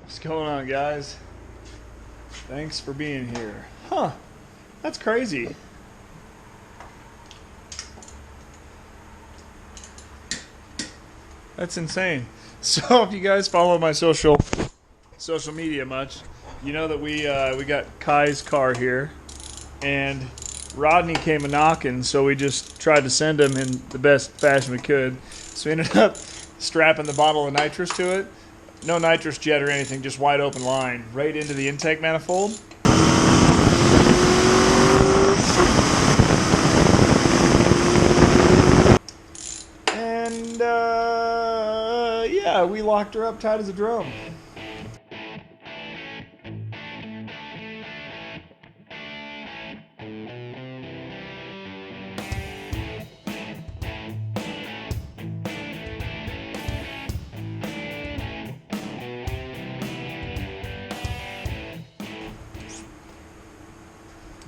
What's going on, guys? Thanks for being here. Huh, that's crazy. That's insane. So if you guys follow my social media much, you know that we got Kai's car here, and Rodney came a knocking, so we just tried to send him in the best fashion we could. So we ended up strapping the bottle of nitrous to it. No nitrous jet or anything, just wide open line right into the intake manifold. And yeah, we locked her up tight as a drum.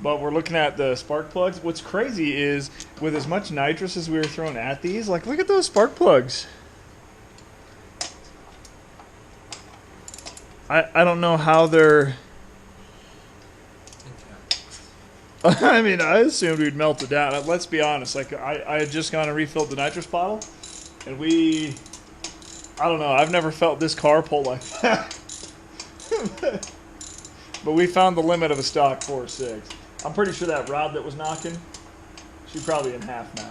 But we're looking at the spark plugs. What's crazy is, with as much nitrous as we were throwing at these, like, look at those spark plugs. I don't know how they're... I mean, I assumed we'd melt it down. Let's be honest. Like, I had just gone and refilled the nitrous bottle, and I don't know, I've never felt this car pull like that. But we found the limit of a stock 4.6. I'm pretty sure that rod that was knocking, she's probably in half now. I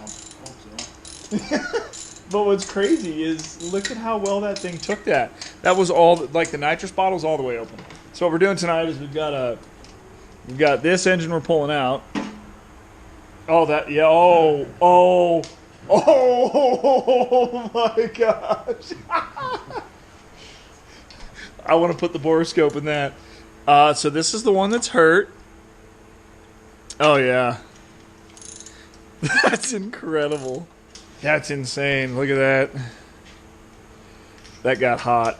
hope so. But what's crazy is, look at how well that thing took that. That was all, like, the nitrous bottle's all the way open. So what we're doing tonight is we've got this engine we're pulling out. Oh, that, yeah, oh my gosh. I want to put the borescope in that. So this is the one that's hurt. Oh, yeah. That's incredible. That's insane. Look at that. That got hot.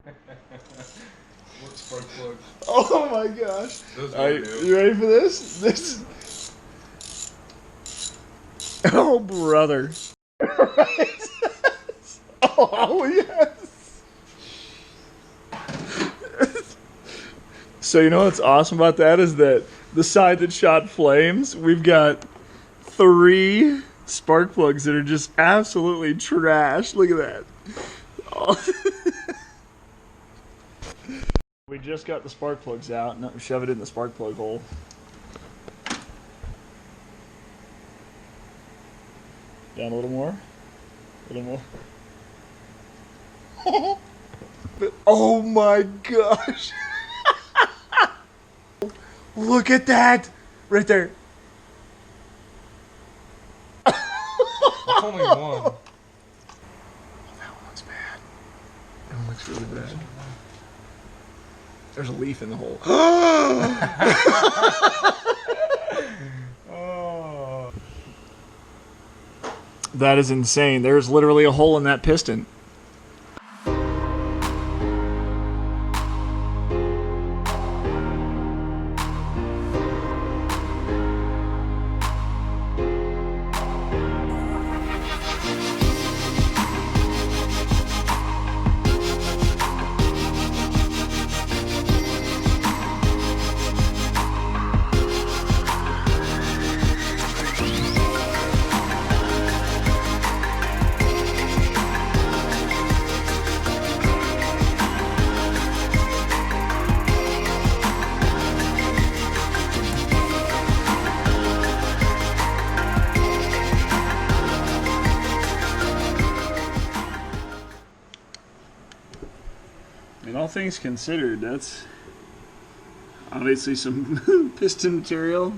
What spark plug? Oh my gosh. You ready for this? Oh, brother. Oh, yes. So you know what's awesome about that is that the side that shot flames, we've got 3 spark plugs that are just absolutely trash. Look at that. Oh. We just got the spark plugs out and shove it in the spark plug hole. Down a little more. A little more. Oh my gosh. Look at that! Right there. It's only one. Oh, that one looks bad. That one looks really bad. There's a leaf in the hole. Oh. That is insane. There's literally a hole in that piston. And all things considered, that's obviously some piston material.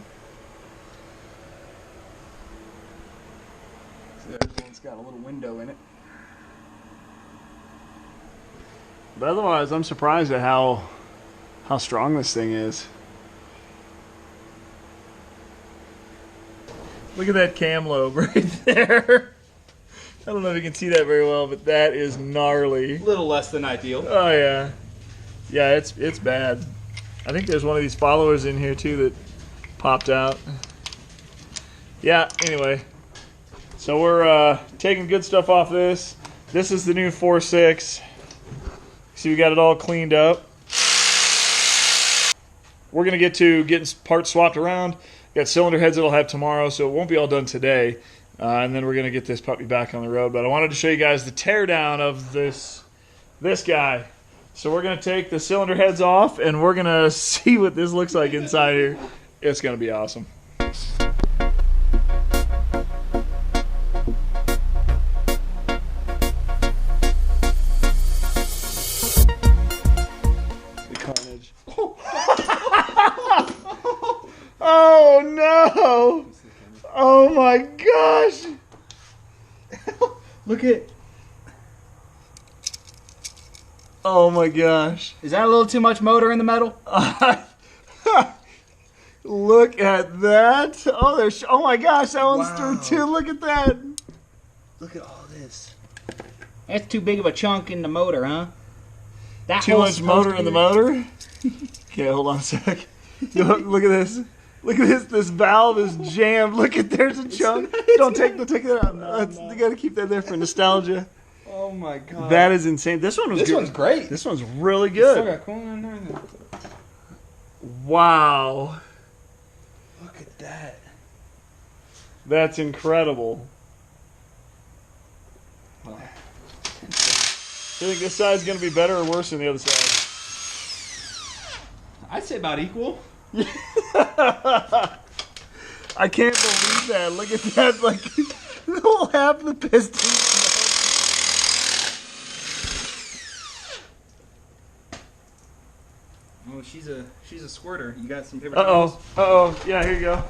So everything's got a little window in it. But otherwise, I'm surprised at how strong this thing is. Look at that cam lobe right there. I don't know if you can see that very well, but that is gnarly. A little less than ideal. Oh yeah. Yeah, it's bad. I think there's one of these followers in here too that popped out. Yeah, anyway. So we're taking good stuff off this. This is the new 4.6. See, we got it all cleaned up. We're going to get to getting parts swapped around. Got cylinder heads that'll have tomorrow, so it won't be all done today. And then we're going to get this puppy back on the road. But I wanted to show you guys the teardown of this guy. So we're going to take the cylinder heads off, and we're going to see what this looks like inside here. It's going to be awesome. Carnage. Oh no! Oh my gosh! Look at. Oh my gosh! Is that a little too much motor in the metal? Look at that! Oh, there's. Oh my gosh, that one's through too. Look at that! Look at all this. That's too big of a chunk in the motor, huh? That Too much motor in the motor? Okay, hold on a sec. Look at this. Look at this. This valve is jammed. Look at there's a chunk. Don't take it out. You got to keep that there for nostalgia. Oh my god. That is insane. This one was This good. one's great. This one's really good. Wow. Look at that. That's incredible. Wow. Do you think this side's going to be better or worse than the other side? I'd say about equal. I can't believe that. Look at that. Like, the whole half the piston. Oh, she's a squirter. You got some favorite? Uh-oh. Yeah, here you go.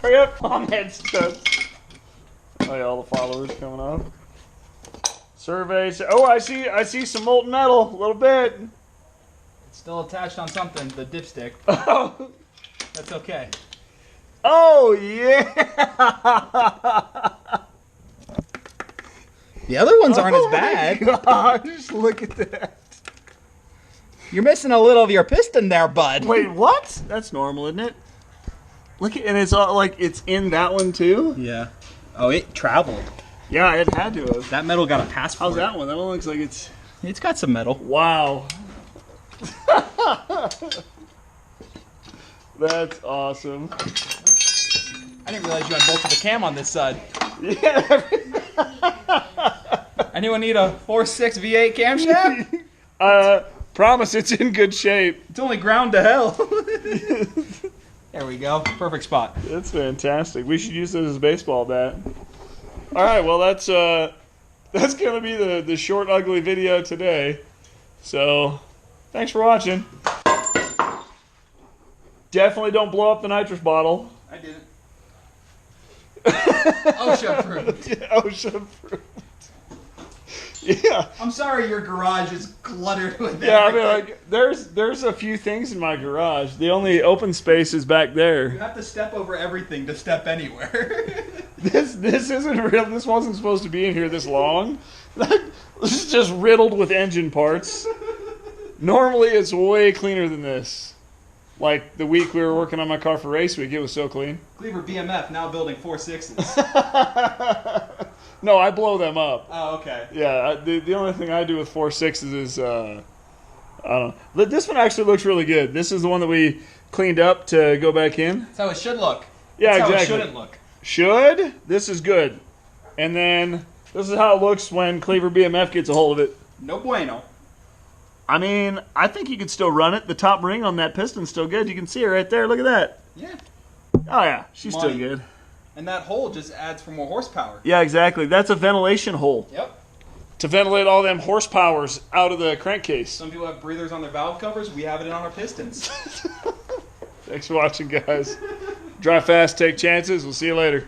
Hurry up. Mom head studs. Oh, yeah, all the followers coming up. Surveys. Oh, I see some molten metal. A little bit. It's still attached on something, the dipstick. Oh. That's okay. Oh, yeah. The other ones aren't as bad. Gosh, look at that. You're missing a little of your piston there, bud. Wait, what? That's normal, isn't it? Look at, and it's all like it's in that one too. Yeah. Oh, it traveled. Yeah, it had to have. That metal got a passport. How's that one? That one looks like it's. It's got some metal. Wow. That's awesome. I didn't realize you unbolted the cam on this side. Yeah. Anyone need a 4.6 V8 camshaft? Promise it's in good shape. It's only ground to hell. There we go. Perfect spot. That's fantastic. We should use it as a baseball bat. All right, well that's gonna be the short ugly video today. So thanks for watching. Definitely don't blow up the nitrous bottle. I didn't. OSHA approved. Yeah, OSHA approved. Yeah. I'm sorry your garage is cluttered with Yeah, I mean, everything. like, there's a few things in my garage. The only open space is back You there. have to step over everything to step anywhere. This isn't real. This wasn't supposed to be in here this long. This is just riddled with engine parts. Normally, it's way cleaner than this. Like the week we were working on my car for race week, it was so clean. Cleaver BMF now building 4.6s. No, I blow them up. Oh, okay. Yeah, the only thing I do with 4.6s is, I don't know. This one actually looks really good. This is the one that we cleaned up to go back in. That's how it should look. Yeah, That's exactly. how it shouldn't look. Should? This is good. And then this is how it looks when Cleaver BMF gets a hold of it. No bueno. I mean, I think you could still run it. The top ring on that piston's still good. You can see it right there. Look at that. Yeah. Oh, yeah. She's Money. still good. And that hole just adds for more horsepower. Yeah, exactly. That's a ventilation hole. Yep. To ventilate all them horsepowers out of the crankcase. Some people have breathers on their valve covers. We have it on our pistons. Thanks for watching, guys. Drive fast, take chances. We'll see you later.